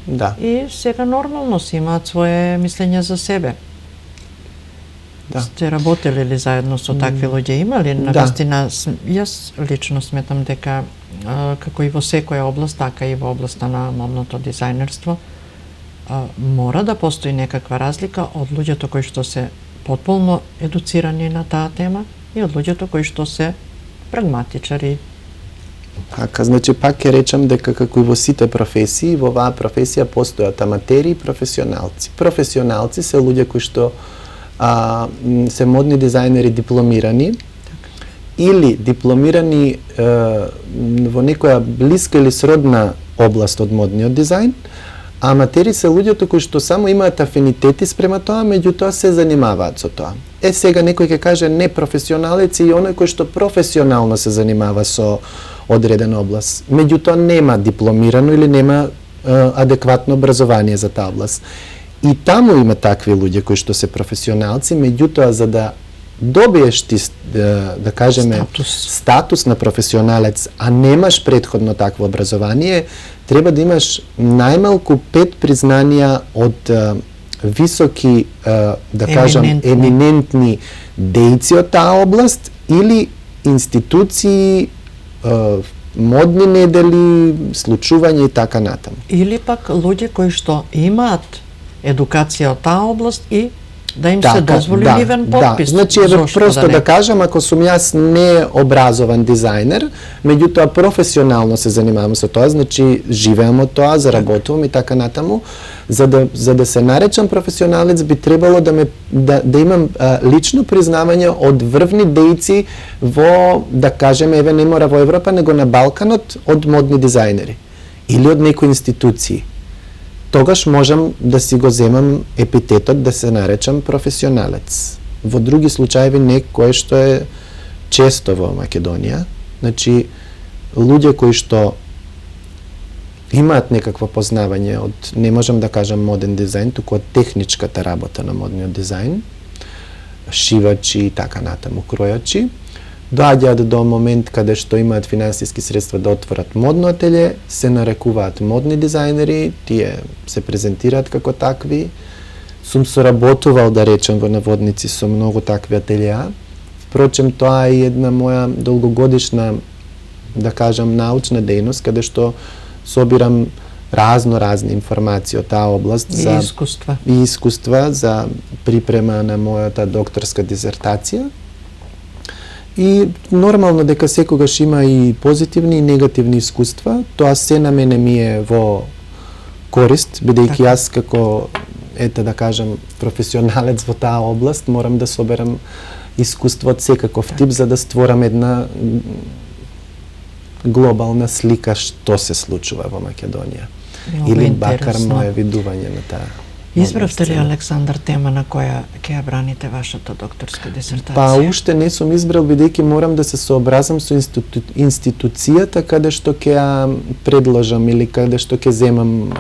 [SPEAKER 2] Да.
[SPEAKER 1] и сега нормално си имаат свое мислење за себе.
[SPEAKER 2] Да.
[SPEAKER 1] Сте работели ли заедно со такви луѓе? Има ли навистина? Јас лично сметам дека како и во секоја област, така и во областа на модното дизајнерство, мора да постои некаква разлика од луѓето кои што се потполно едуцирани на таа тема и од луѓето кои што се прагматичари.
[SPEAKER 2] Така, значи пак ќе речам дека како и во сите професии, во оваа професија постојат аматери и професионалци. Професионалци се луѓе кои што се модни дизајнери дипломирани или дипломирани во некоја блиска или сродна област од модниот дизајн, а аматери се луѓето кои што само имаат афинитети спрема тоа, меѓутоа се занимаваат со тоа. Сега некој ќе каже непрофесионалец и оној кој што професионално се занимава со одредена област. Меѓутоа нема дипломирано или нема адекватно образование за таа област. И таму има такви луѓе кои што се професионалци, меѓутоа за да добиеш ти, да кажеме, статус на професионалец, а немаш предходно такво образование, треба да имаш најмалку 5 признанија од високи, да кажам, еминентни дејци од таа област или институции, модни недели, случувања и така натаму.
[SPEAKER 1] Или пак луѓе кои што имаат едукација од таа област и да им се дозволи нивен подпис.
[SPEAKER 2] Значи, просто да кажам, ако сум јас необразован дизајнер, меѓутоа професионално се занимавам со тоа, значи живеам од тоа, заработувам и така натаму, за да се наречам професионалец би требало да имам лично признавање од врвни дејци во, да кажеме, еве не мора во Европа, него на Балканот од модни дизајнери или од некои институции. Тогаш можам да си го земам епитетот да се наречам професионалец. Во други случаи не, кое што е често во Македонија. Значи, луѓе кои што имаат некакво познавање од, не можам да кажам моден дизајн, туку од техничката работа на модниот дизајн, шивачи и така натаму, кројачи, доаѓаат до момент каде што имаат финансиски средства да отворат модно ателје, се нарекуваат модни дизајнери, тие се презентираат како такви. Сум соработувал, да речем, во наводници со многу такви ателјеа. Впрочем, тоа е една моја долгогодишна, да кажам, научна дејност, каде што собирам разни информации од таа област
[SPEAKER 1] и
[SPEAKER 2] искуства за припрема на мојата докторска дизертација. И нормално дека секогаш има и позитивни и негативни искуства, тоа се на мене ми е во корист, бидејќи јас како да кажам професионалец во таа област морам да соберам искуство од секаков тип за да створам една глобална слика што се случува во Македонија. Или бакар моје видување на таа.
[SPEAKER 1] Избравте ли, Александар, тема на која ќе ја браните вашата докторска дисертација?
[SPEAKER 2] Па уште не сум избрал, бидејќи морам да се сообразам со институцијата каде што ќе ја предложам или каде што ќе земам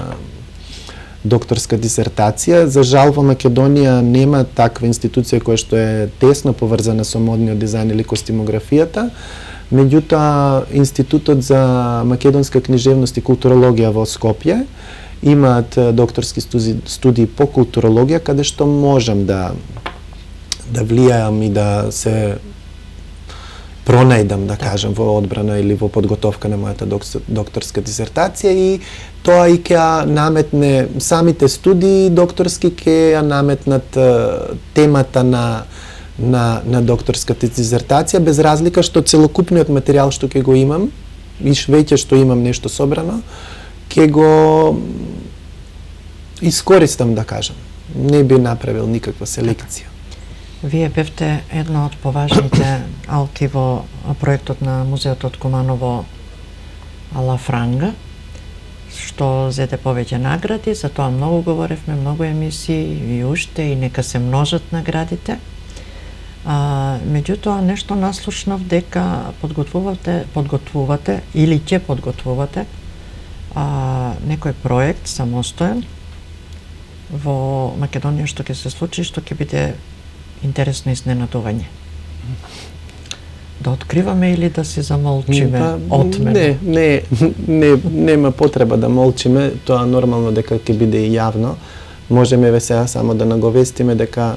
[SPEAKER 2] докторска дисертација. За жал во Македонија нема таква институција која што е тесно поврзана со модниот дизајн или костимографијата. Меѓутоа, Институтот за македонска книжевност и културологија во Скопје имаат докторски студии по културологија, каде што можам да влијаам и да се пронајдам, да кажам, во одбрана или во подготовка на мојата докторска дисертација, и тоа и ќе наметне самите студии докторски, ќе ја наметнат темата на докторската дизертација, без разлика што целокупниот материјал што ќе го имам, и веќе што имам нешто собрано, ќе го искористам, да кажам. Не би направил никаква селекција.
[SPEAKER 1] Вие бевте една од поважните алки во проектот на Музеот од Куманово Ала Франга, што зеде повеќе награди, за тоа многу говоревме, многу емисии и уште, и нека се множат наградите. Меѓутоа, нешто наслушнав дека подготвувате или ќе подготвувате некој проект самостоен во Македонија што ќе се случи, што ќе биде интересно изненадување. Да откриваме или да се замолчиме од мене?
[SPEAKER 2] Нема потреба да молчиме, тоа нормално дека ќе биде и јавно. Можеме ве сега само да наговестиме дека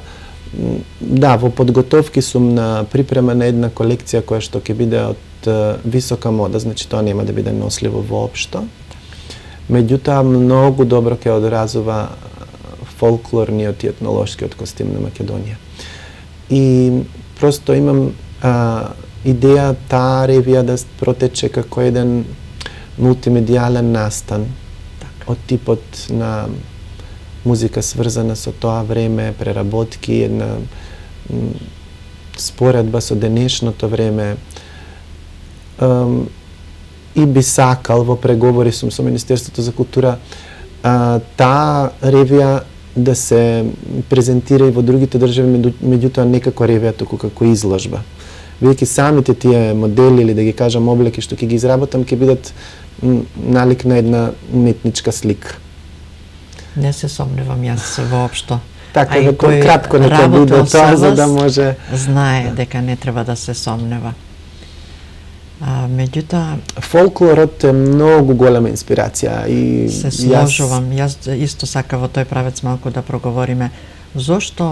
[SPEAKER 2] да, во подготовки сум на припрема на една колекција која што ќе биде од висока мода, значи тоа нема да биде носливо воопшто. Меѓутоа, многу добро ќе одразува фолклорниот и етнолошкиот костим на Македонија. И просто имам идеја таа ревија да протече како еден мултимедијален настан од типот на музика сврзана со тоа време, преработки, една споредба со денешното време. И би сакал, во преговори сум со Министерството за култура, таа ревија да се презентира и во другите држави, меѓутоа не како ревија, туку како изложба. Бидејќи самите тие модели, или да ги кажам облеки што ќе ги изработам, ќе бидат налик на една уметничка слика.
[SPEAKER 1] Не се сомневам јас воопшто.
[SPEAKER 2] Така да кратко нека биде тоа, за да може...
[SPEAKER 1] Знае дека не треба да се сомнева. Меѓутоа...
[SPEAKER 2] Фолклорот е многу голема инспирација и...
[SPEAKER 1] Се сложувам. Јас исто сакам во тој правец малку да проговориме. Зошто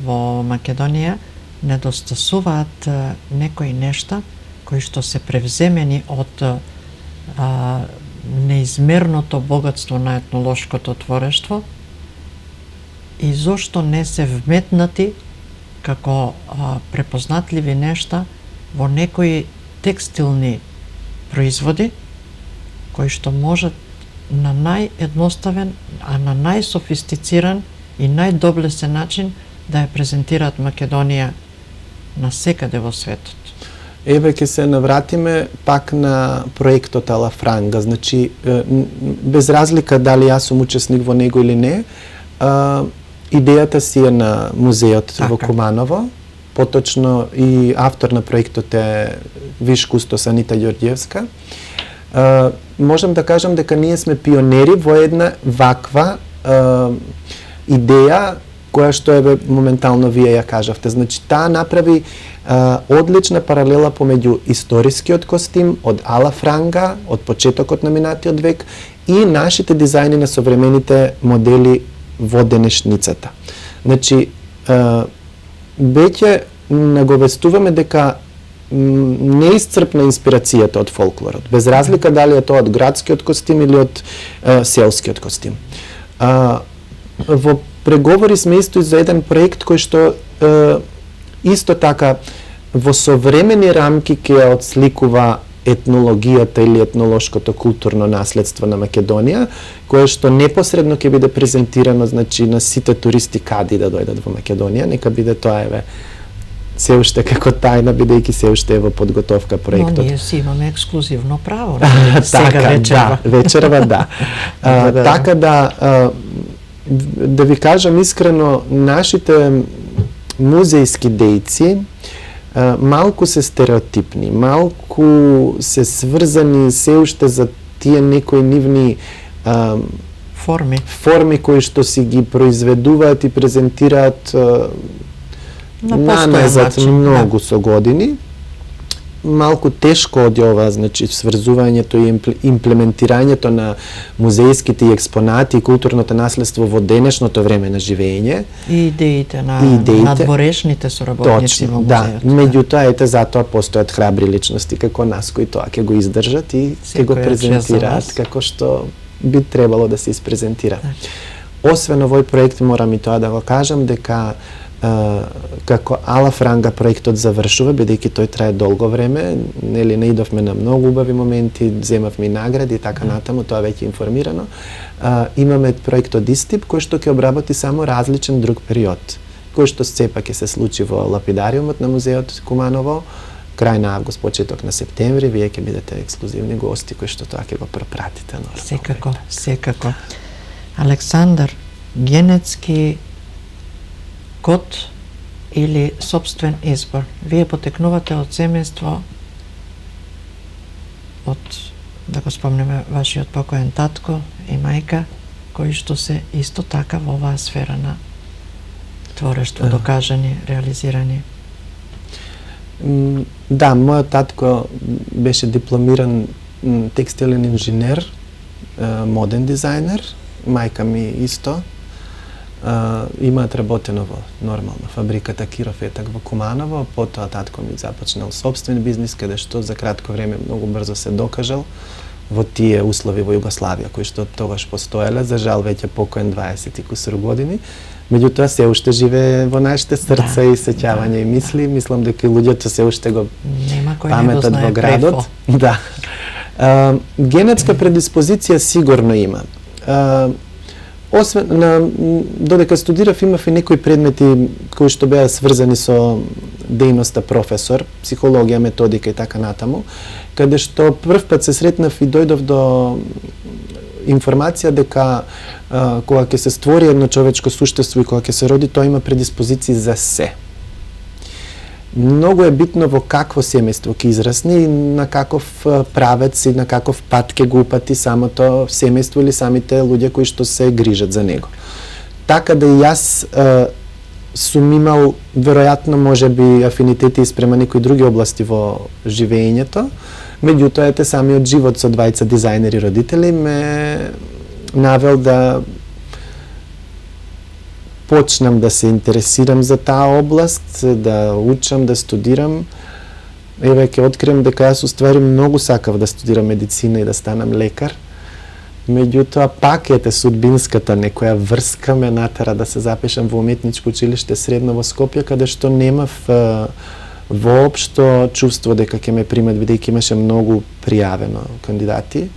[SPEAKER 1] во Македонија недостасуваат некои нешта кои што се превземени од неизмерното богатство на етнолошкото творештво, и зошто не се вметнати како препознатливи нешта во некои текстилни производи кои што можат на наједноставен, а на најсофистициран и најдоблесен начин да ја презентираат Македонија на секаде во светот.
[SPEAKER 2] Еве ќе се навратиме пак на проектот Ала Франга, значи без разлика дали јас сум учесник во него или не, идејата си е на музеот во Куманово, поточно и автор на проектот е виш кустос Анита Ѓорѓевска. Можам да кажам дека ние сме пионери во една ваква идеја која што еве моментално вие ја кажавте. Значи таа направи одлична паралела помеѓу историскиот костим од Ала Франга од почетокот на минатиот век и нашите дизајни на современите модели во денешницата. Значи веќе наговестуваме дека неисцрпна инспирацијата од фолклорот, без разлика дали е тоа од градскиот костим или од селскиот костим. Во преговори сме исто и за еден проект кој што исто така во современи рамки ќе ја отсликува етнологијата или етнолошкото културно наследство на Македонија, кое што непосредно ќе биде презентирано, значи, на сите туристи кади да дојдат во Македонија. Нека биде тоа еве се уште како тајна, бидејќи се уште е во подготовка проектот.
[SPEAKER 1] Но ние си имаме ексклузивно право.
[SPEAKER 2] Сега вечерва. Да, вечерва, да. Така да ви кажам искрено, нашите музејски дејци малку се стереотипни, малку се сврзани се уште за тие некои нивни форми кои што си ги произведуваат и презентираат наназад многу со години. Малку тешко оди ова, значи сврзувањето и имплементирањето на музејските и експонати и културното наследство во денешното време на живење.
[SPEAKER 1] И идеите на надворешните соработници во музејот.
[SPEAKER 2] Да, меѓутоа ете затоа постојат храбри личности како нас кои тоа ќе го издржат и ќе го презентираат како што би требало да се испрезентира. Освен овој проект морам и тоа да го кажам дека како Ала Франга проектот завршува, бидејќи тој трае долго време, нели наидовме на многу убави моменти, земавме и награди и така натаму, тоа веќе информирано. Имаме проектот Истип, кој што ќе обработи само различен друг период, кој што сепак ќе се случи во лапидариумот на музеот Куманово, крај на август, почеток на септември, вие ќе бидете ексклузивни гости кои што тоа ќе го пропратите.
[SPEAKER 1] Секако. Александар, генетски код или собствен избор. Вие потекнувате од семејство од, да го спомнеме, вашиот покоен татко и мајка, кои што се исто така во оваа сфера на творештво, докажани, реализирани.
[SPEAKER 2] Да, мојот татко беше дипломиран текстилен инженер, моден дизајнер, мајка ми исто. Имаат работено во нормална фабриката Киров Етак во Куманово, потоа татко ми започнал собствен бизнис, каде што за кратко време многу брзо се докажал во тие услови во Југославија, кои што тогаш постоеле, за жал веќе покоен 20 и кусур години. Меѓутоа се уште живее во нашите срца и сеќавања и мисли. Мислам дека луѓето се уште го паметат во градот. Да. Генетска предиспозиција сигурно има. Освен додека студирав, имав и некои предмети кои што беа сврзани со дејноста професор, психологија, методика и така натаму, каде што прв пат се сретнав и дојдов до информација дека кога ќе се створи едно човечко суштество и кога ќе се роди, тоа има предиспозиции за се. Многу е битно во какво семејство ќе израсне и на каков правец и на каков пат ќе го упати самото семејство или самите луѓе кои што се грижат за него. Така да и јас сум имал веројатно можеби афинитети спрема некои други области во живењето, меѓутоа ете самиот живот со двајца дизајнери родители ме навел да почнам да се интересирам за таа област, да учам, да студирам. Еве ќе открием дека јас уствари многу сакав да студирам медицина и да станам лекар. Меѓутоа пак ете судбинската некоја врска ме натера да се запишам во уметничко училиште средно во Скопје, каде што немав воопшто чувство дека ќе ме примат, бидејќи имаше многу пријавено кандидати.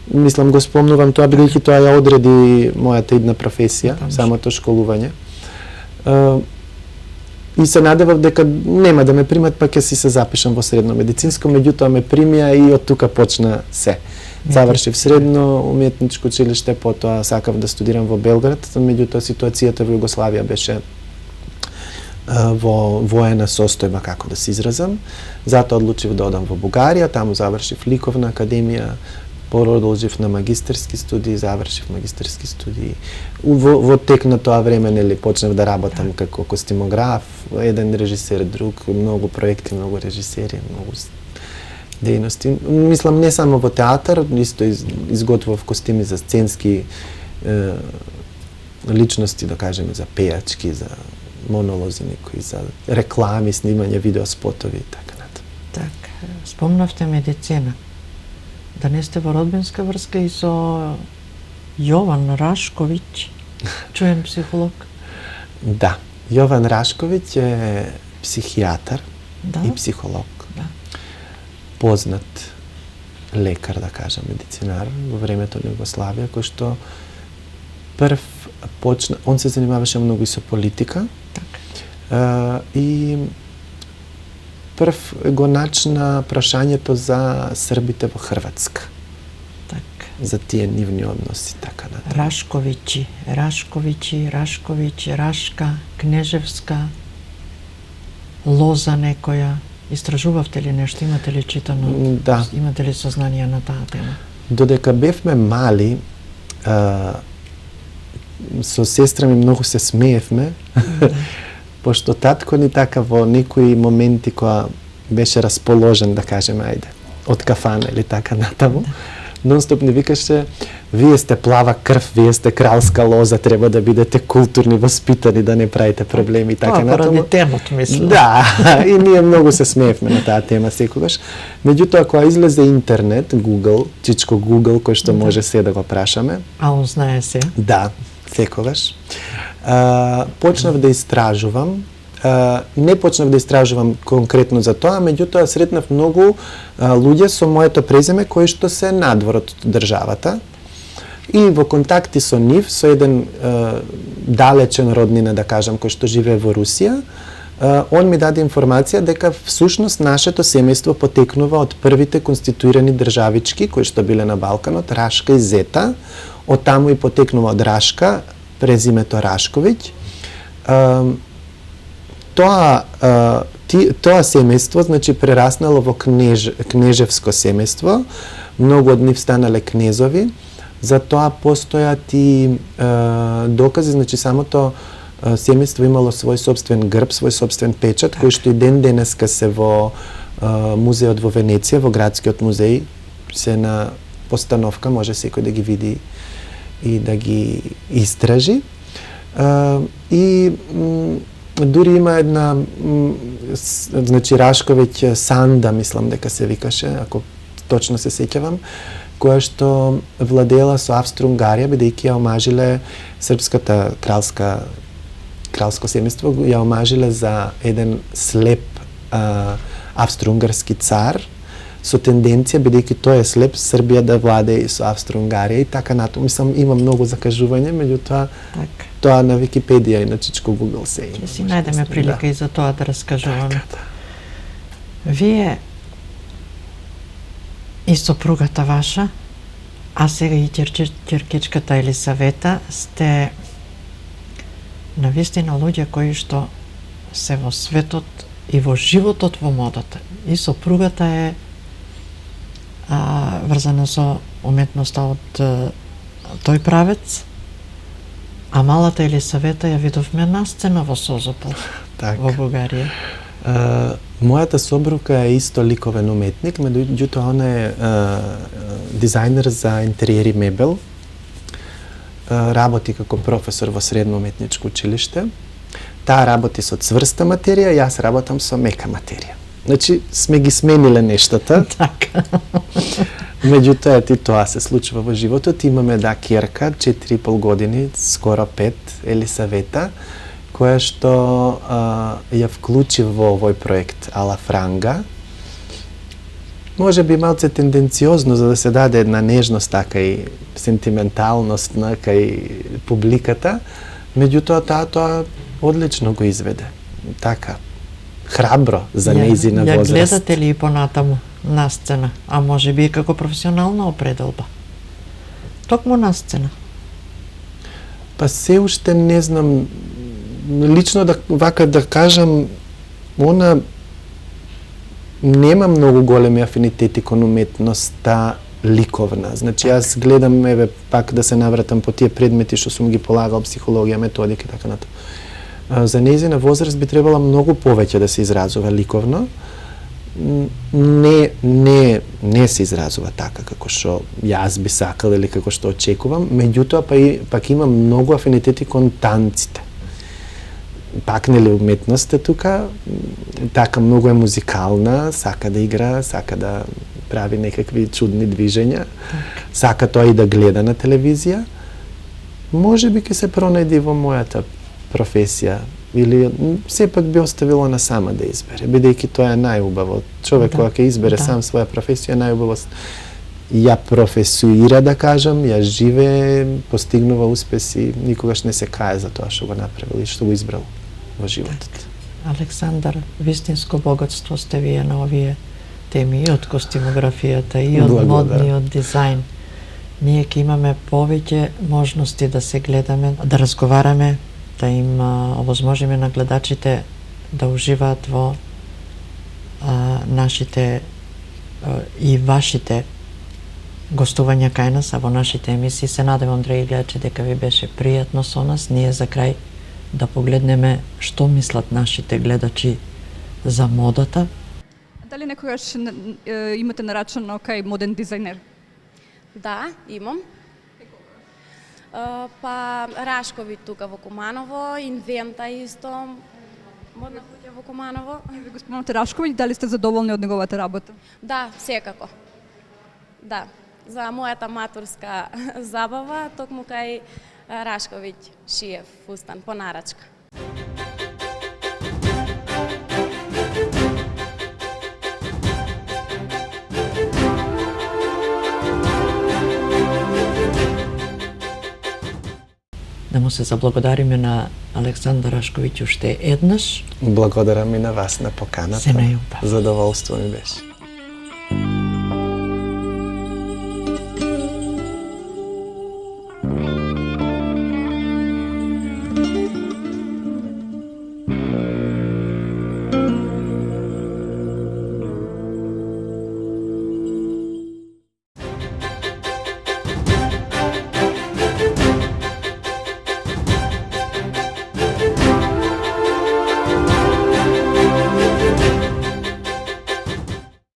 [SPEAKER 2] Мислам го спомнувам тоа бидејќи тоа ја одреди мојата идна професија, самото школување. И се надевав дека нема да ме примат, па ќе си се запишам во средно медицинско, меѓутоа ме примија и од тука почна се. Завршив средно уметничко училиште, потоа сакав да студирам во Белград, меѓутоа ситуацијата во Југославија беше во воена состојба, како да се изразам. Затоа одлучив да одам во Бугарија, таму завршив ликовна академија, продолжив на магистерски студии, завршив магистерски студии. Во тек на тоа време, нели, почнав да работам како костимограф, еден режисер, друг, многу проекти, многу режисери, многу дејности. Мислам, не само во театар, исто изготвував костими за сценски личности, да кажеме, за пејачки, за монолози некои, за реклами, снимање видеоспотови и така натаму.
[SPEAKER 1] Так, спомнавте медицина. Да не сте во родбинска врска и со Јован Рашковиќ, чуен психолог?
[SPEAKER 2] Да, Јован Рашковиќ е психијатар
[SPEAKER 1] Да.
[SPEAKER 2] и психолог.
[SPEAKER 1] Да.
[SPEAKER 2] Познат лекар, да кажам, медицинар во времето на Југославија, кој што прв почна, он се занимаваше многу и со политика, и прв го начна прашањето за србите во Хрватска,
[SPEAKER 1] Так.
[SPEAKER 2] за тие нивни односи, така натаму.
[SPEAKER 1] Рашковиќи, Рашка, Кнежевска, Лоза некоја. Истражувавте ли нешто? Имате ли читано?
[SPEAKER 2] Да.
[SPEAKER 1] Имате ли сознание на таа тема?
[SPEAKER 2] Додека бевме мали, со сестра ми многу се смеевме, пошто татко ни така во некои моменти кога беше расположен, да кажеме, ајде, од кафана или така натаму, нонстоп ни викаше: вие сте плава крв, вие сте кралска лоза, треба да бидете културни, воспитани, да не правите проблеми и така
[SPEAKER 1] Тоа
[SPEAKER 2] натаму.
[SPEAKER 1] поради темот, мислам.
[SPEAKER 2] Да, и ние многу се смеевме на таа тема секогаш. Меѓутоа, кога излезе интернет, Google, чичко Google, кој што може се да го прашаме,
[SPEAKER 1] А он знае се.
[SPEAKER 2] да, секогаш, почнав да истражувам. Не почнав да истражувам конкретно за тоа, меѓутоа сретнав многу луѓе со моето презиме кои што се надвор од државата. И во контакти со нив, со еден далечен роднина, да кажам, кој што живее во Русија, он ми даде информација дека всушност нашето семејство потекнува од првите конституирани државички кои што биле на Балканот, Рашка и Зета. Од таму и потекнува од Рашка презимето Рашковиќ. Тоа семејство, значи, прераснало во кнежевско семејство. Многу од нив станале кнезови. За тоа постојат и докази, значи самото семејство имало свој собствен грб, свој собствен печат, кој што и ден денеска се во музеот во Венеција, во градскиот музеј, се на постановка, може секој да ги види и да ги истражи. И дури има една, значи, Рашковиќ Санда, мислам дека се викаше, ако точно се сеќавам, која што владеела со Австро-Унгарија, бидејќи ја омажиле српската кралско семејство, ја омажиле за еден слеп австро-унгарски цар, со тенденција, бидејќи тој е слеп, Србија да владее и со Австро-Унгарија и така натаму. Мислам, има многу закажување, меѓутоа тоа на Википедија и на чичко Google се има.
[SPEAKER 1] Ќе си најдеме прилика и за тоа да раскажуваме.
[SPEAKER 2] Така, да.
[SPEAKER 1] Вие и сопругата ваша, а сега и ќеркичката Елисавета, сте навистина луѓе кои што се во светот и во животот во модата. И сопругата е врзана со уметноста од тој правец, а малата Елисавета ја видовме на сцена во Созопол, во Бугарија.
[SPEAKER 2] Мојата сопруга е исто ликовен уметник, меѓутоа она е дизајнер за интериери мебел. Работи како професор во средно уметничко училиште. Таа работи со цврста материја, јас работам со мека материја. Значи, сме ги смениле нештата.
[SPEAKER 1] Така.
[SPEAKER 2] Меѓутоа, и тоа се случува во животот. Имаме, да, ќерка, 4,5 години, скоро 5, Елисавета, која што ја вклучи во овој проект Ала Франга. Може би малце тенденциозно, за да се даде една нежност, така и сентименталност кај публиката, меѓутоа тоа одлично го изведе. Така, храбро за нејзина возраст.
[SPEAKER 1] Ја гледате ли и понатаму на сцена, а може би и како професионална определба? Токму на сцена?
[SPEAKER 2] Па се уште не знам, лично да кажам, она нема многу големи афинитети кон уметноста ликовна. Значи јас гледам, еве, пак да се навратам по тие предмети што сум ги полагал, психологија, методика и така натаму. За нејзина возраст би требала многу повеќе да се изразува ликовно. Не се изразува така како што јас би сакал или како што очекувам, меѓутоа пак има многу афинитети кон танците. Пак нели уметноста тука, така многу е музикална, сака да игра, сака да прави некакви чудни движења, сака тоа и да гледа на телевизија. Може би ќе се пронајде во мојата професија или сепак би оставила на сама да избере, бидејќи тоа е најубаво. Човек кога ќе избере сам своја професија, најубаво ја професуира, да кажам, ја живее, постигнува успеси, никогаш не се кае за тоа што го направил и што го избрал во животот.
[SPEAKER 1] Александар, вистинско богатство сте вие на овие теми и од костимографијата, и од модни, и од дизајн. Ние ќе имаме повеќе можности да се гледаме, да разговараме, да им овозможиме на гледачите да уживаат во нашите и вашите гостувања кај нас, а во нашите емисии. Се надевам, драги гледачи, дека ви беше пријатно со нас. Ние за крај да погледнеме што мислат нашите гледачи за модата.
[SPEAKER 5] Дали некогаш имате нарачано кај моден дизајнер?
[SPEAKER 6] Да, имам. Па Рашкови тука во Куманово, Инвента исто, модна куќа во Куманово.
[SPEAKER 5] Ви го спомнате Рашкови, дали сте задоволни од неговата работа?
[SPEAKER 6] Да, секако. Да, за мојата матурска забава, токму кај Рашковиќ шиев фустан по нарачка.
[SPEAKER 1] Да му се заблагодариме на Александар Рашковиќ уште еднаш.
[SPEAKER 2] Благодарам и на вас на поканата.
[SPEAKER 1] Се најубав.
[SPEAKER 2] Задоволство ми беше.